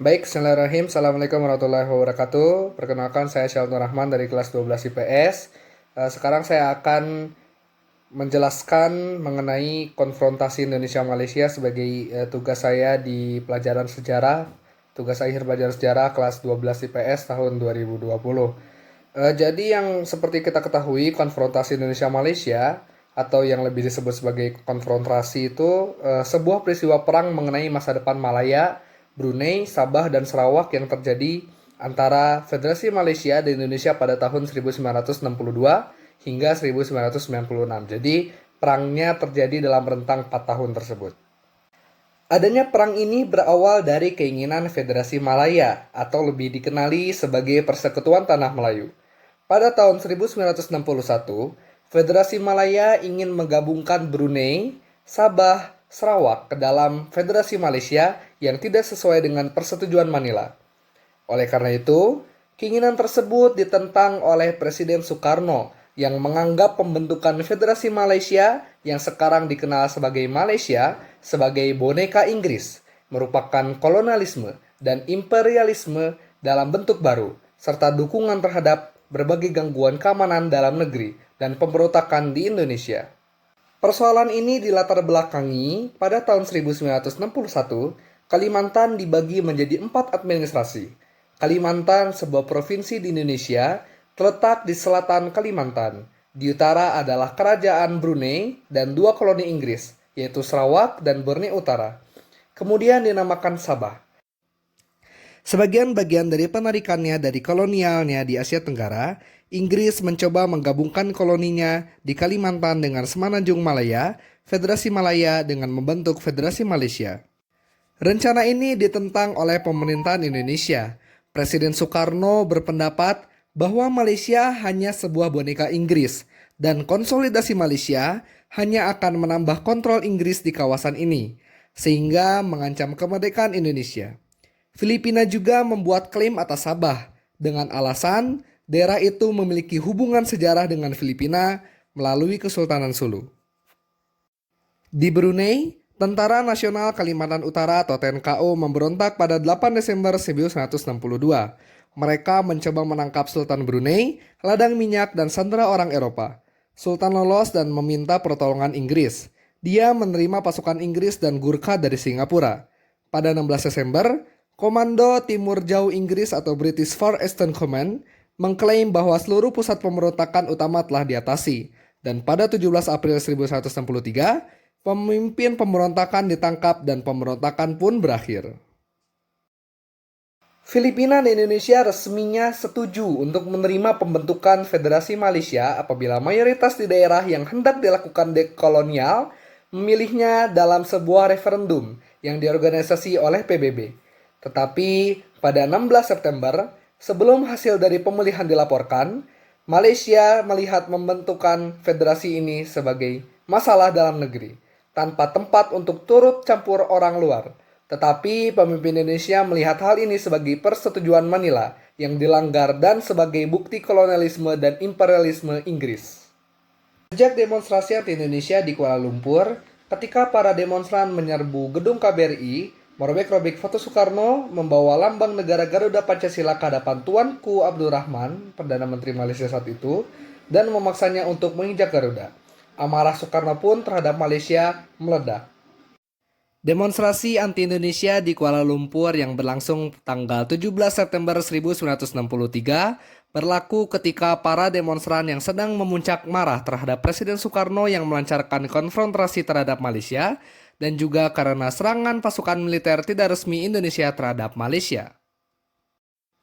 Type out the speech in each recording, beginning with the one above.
Baik, Bismillahirrahmanirrahim. Assalamualaikum warahmatullahi wabarakatuh. Perkenalkan, saya Syalton Rahman dari kelas 12 IPS. Sekarang saya akan menjelaskan mengenai konfrontasi Indonesia-Malaysia sebagai tugas saya di pelajaran sejarah, tugas akhir pelajaran sejarah kelas 12 IPS tahun 2020. Jadi yang seperti kita ketahui, konfrontasi Indonesia-Malaysia atau yang lebih disebut sebagai konfrontasi itu sebuah peristiwa perang mengenai masa depan Malaya, Brunei, Sabah, dan Sarawak yang terjadi antara Federasi Malaysia dan Indonesia pada tahun 1962 hingga 1996. Jadi perangnya terjadi dalam rentang 4 tahun tersebut. Adanya perang ini berawal dari keinginan Federasi Malaya atau lebih dikenali sebagai Persekutuan Tanah Melayu. Pada tahun 1961, Federasi Malaya ingin menggabungkan Brunei, Sabah, Sarawak ke dalam Federasi Malaysia yang tidak sesuai dengan persetujuan Manila. Oleh karena itu, keinginan tersebut ditentang oleh Presiden Soekarno yang menganggap pembentukan Federasi Malaysia yang sekarang dikenal sebagai Malaysia sebagai boneka Inggris, merupakan kolonialisme dan imperialisme dalam bentuk baru, serta dukungan terhadap berbagai gangguan keamanan dalam negeri dan pemberontakan di Indonesia. Persoalan ini dilatar belakangi pada tahun 1961, Kalimantan dibagi menjadi 4 administrasi. Kalimantan, sebuah provinsi di Indonesia, terletak di selatan Kalimantan. Di utara adalah Kerajaan Brunei dan 2 koloni Inggris, yaitu Sarawak dan Borneo Utara. Kemudian dinamakan Sabah. Sebagian bagian dari penarikannya dari kolonialnya di Asia Tenggara, Inggris mencoba menggabungkan koloninya di Kalimantan dengan Semenanjung Malaya, Federasi Malaya dengan membentuk Federasi Malaysia. Rencana ini ditentang oleh pemerintahan Indonesia. Presiden Soekarno berpendapat bahwa Malaysia hanya sebuah boneka Inggris dan konsolidasi Malaysia hanya akan menambah kontrol Inggris di kawasan ini, sehingga mengancam kemerdekaan Indonesia. Filipina juga membuat klaim atas Sabah dengan alasan daerah itu memiliki hubungan sejarah dengan Filipina melalui Kesultanan Sulu. Di Brunei, Tentara Nasional Kalimantan Utara atau TNKO memberontak pada 8 Desember 1962. Mereka mencoba menangkap Sultan Brunei, ladang minyak, dan sandera orang Eropa. Sultan lolos dan meminta pertolongan Inggris. Dia menerima pasukan Inggris dan Gurkha dari Singapura. Pada 16 Desember, Komando Timur Jauh Inggris atau British Far Eastern Command mengklaim bahwa seluruh pusat pemberontakan utama telah diatasi. Dan pada 17 April 1963, pemimpin pemberontakan ditangkap dan pemberontakan pun berakhir. Filipina dan Indonesia resminya setuju untuk menerima pembentukan Federasi Malaysia apabila mayoritas di daerah yang hendak dilakukan dekolonial memilihnya dalam sebuah referendum yang diorganisasi oleh PBB. Tetapi pada 16 September, sebelum hasil dari pemilihan dilaporkan, Malaysia melihat pembentukan federasi ini sebagai masalah dalam negeri, tanpa tempat untuk turut campur orang luar. Tetapi pemimpin Indonesia melihat hal ini sebagai persetujuan Manila yang dilanggar dan sebagai bukti kolonialisme dan imperialisme Inggris. Sejak demonstrasi anti-Indonesia di Kuala Lumpur, ketika para demonstran menyerbu gedung KBRI, merobek-robek foto Soekarno membawa lambang negara Garuda Pancasila ke hadapan Tuanku Abdul Rahman, Perdana Menteri Malaysia saat itu, dan memaksanya untuk menginjak Garuda. Amarah Soekarno pun terhadap Malaysia meledak. Demonstrasi anti-Indonesia di Kuala Lumpur yang berlangsung tanggal 17 September 1963 berlaku ketika para demonstran yang sedang memuncak marah terhadap Presiden Soekarno yang melancarkan konfrontasi terhadap Malaysia dan juga karena serangan pasukan militer tidak resmi Indonesia terhadap Malaysia.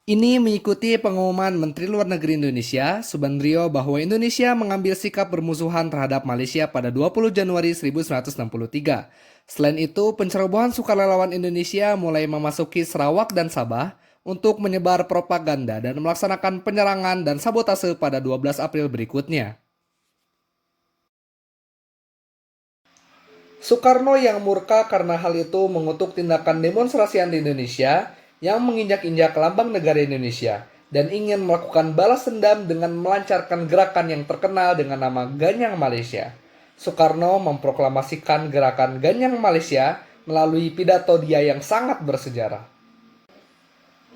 Ini mengikuti pengumuman Menteri Luar Negeri Indonesia, Subandrio, bahwa Indonesia mengambil sikap bermusuhan terhadap Malaysia pada 20 Januari 1963. Selain itu, pencerobohan sukarelawan Indonesia mulai memasuki Sarawak dan Sabah untuk menyebar propaganda dan melaksanakan penyerangan dan sabotase pada 12 April berikutnya. Soekarno yang murka karena hal itu mengutuk tindakan demonstrasi anti-Indonesia yang menginjak-injak lambang negara Indonesia dan ingin melakukan balas dendam dengan melancarkan gerakan yang terkenal dengan nama Ganyang Malaysia. Soekarno memproklamasikan gerakan Ganyang Malaysia melalui pidato dia yang sangat bersejarah.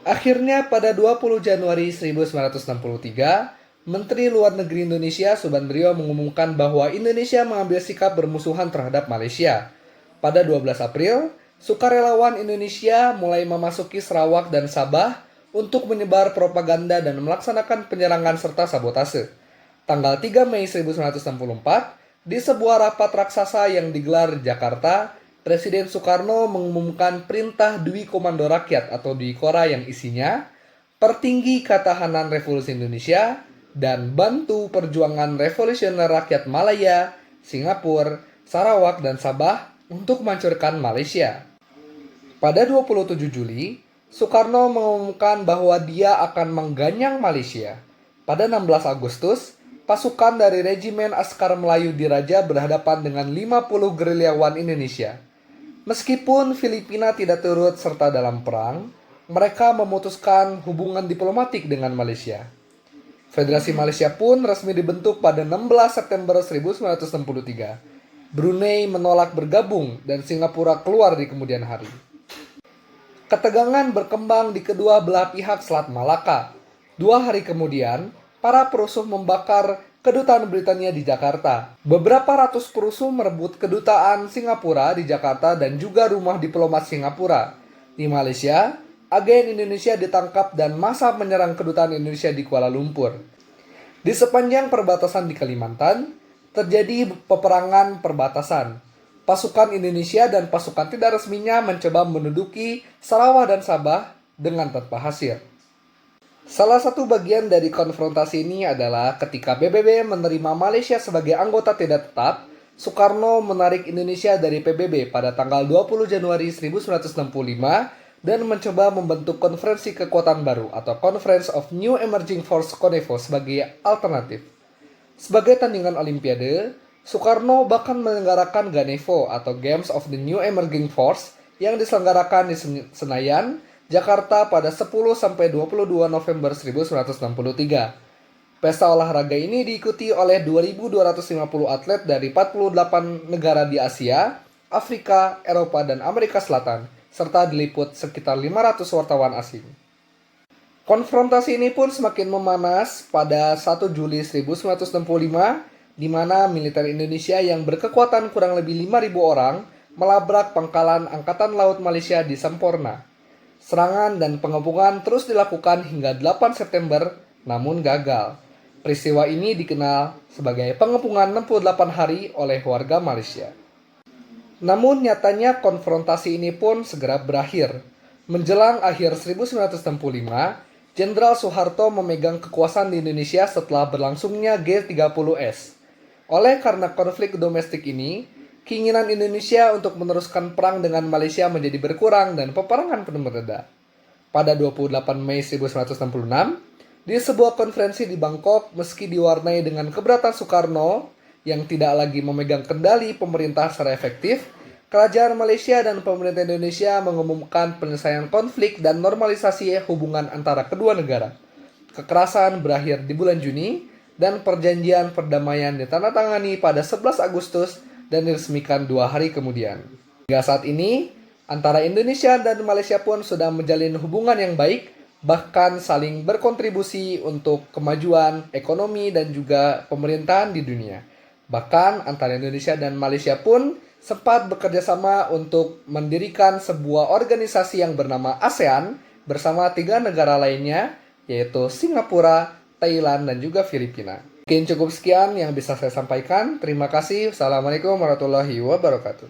Akhirnya pada 20 Januari 1963, Menteri Luar Negeri Indonesia Subandrio mengumumkan bahwa Indonesia mengambil sikap bermusuhan terhadap Malaysia. Pada 12 April, sukarelawan Indonesia mulai memasuki Sarawak dan Sabah untuk menyebar propaganda dan melaksanakan penyerangan serta sabotase. Tanggal 3 Mei 1964, di sebuah rapat raksasa yang digelar di Jakarta, Presiden Soekarno mengumumkan Perintah Dwi Komando Rakyat atau Dwi Kora yang isinya Pertinggi Ketahanan Revolusi Indonesia dan Bantu Perjuangan Revolusioner Rakyat Malaya, Singapura, Sarawak, dan Sabah untuk menghancurkan Malaysia. Pada 27 Juli, Soekarno mengumumkan bahwa dia akan mengganyang Malaysia. Pada 16 Agustus, pasukan dari Regimen Askar Melayu Diraja berhadapan dengan 50 gerilyawan Indonesia. Meskipun Filipina tidak turut serta dalam perang, mereka memutuskan hubungan diplomatik dengan Malaysia. Federasi Malaysia pun resmi dibentuk pada 16 September 1963. Brunei menolak bergabung dan Singapura keluar di kemudian hari. Ketegangan berkembang di kedua belah pihak Selat Malaka. 2 hari kemudian, para perusuh membakar kedutaan Britania di Jakarta. Beberapa ratus perusuh merebut kedutaan Singapura di Jakarta dan juga rumah diplomat Singapura. Di Malaysia, agen Indonesia ditangkap dan massa menyerang kedutaan Indonesia di Kuala Lumpur. Di sepanjang perbatasan di Kalimantan, terjadi peperangan perbatasan. Pasukan Indonesia dan pasukan tidak resminya mencoba menduduki Sarawak dan Sabah dengan tanpa hasil. Salah satu bagian dari konfrontasi ini adalah ketika PBB menerima Malaysia sebagai anggota tidak tetap, Soekarno menarik Indonesia dari PBB pada tanggal 20 Januari 1965 dan mencoba membentuk konferensi kekuatan baru atau Conference of New Emerging Force (CONEFO) sebagai alternatif. Sebagai tandingan Olimpiade, Soekarno bahkan menyelenggarakan Ganevo atau Games of the New Emerging Force yang diselenggarakan di Senayan, Jakarta pada 10-22 November 1963. Pesta olahraga ini diikuti oleh 2.250 atlet dari 48 negara di Asia, Afrika, Eropa, dan Amerika Selatan, serta diliput sekitar 500 wartawan asing. Konfrontasi ini pun semakin memanas pada 1 Juli 1965, di mana militer Indonesia yang berkekuatan kurang lebih 5.000 orang melabrak pangkalan Angkatan Laut Malaysia di Semporna. Serangan dan pengepungan terus dilakukan hingga 8 September, namun gagal. Peristiwa ini dikenal sebagai pengepungan 68 hari oleh warga Malaysia. Namun nyatanya konfrontasi ini pun segera berakhir. Menjelang akhir 1965, Jenderal Soeharto memegang kekuasaan di Indonesia setelah berlangsungnya G30S. Oleh karena konflik domestik ini, keinginan Indonesia untuk meneruskan perang dengan Malaysia menjadi berkurang dan peperangan pun mereda. Pada 28 Mei 1966, di sebuah konferensi di Bangkok, meski diwarnai dengan keberatan Soekarno yang tidak lagi memegang kendali pemerintah secara efektif, Kerajaan Malaysia dan pemerintah Indonesia mengumumkan penyelesaian konflik dan normalisasi hubungan antara kedua negara. Kekerasan berakhir di bulan Juni dan perjanjian perdamaian ditandatangani pada 11 Agustus dan diresmikan 2 hari kemudian. Hingga saat ini, antara Indonesia dan Malaysia pun sudah menjalin hubungan yang baik, bahkan saling berkontribusi untuk kemajuan ekonomi dan juga pemerintahan di dunia. Bahkan antara Indonesia dan Malaysia pun sempat bekerja sama untuk mendirikan sebuah organisasi yang bernama ASEAN bersama 3 negara lainnya, yaitu Singapura, Thailand, dan juga Filipina. Mungkin cukup sekian yang bisa saya sampaikan. Terima kasih. Assalamualaikum warahmatullahi wabarakatuh.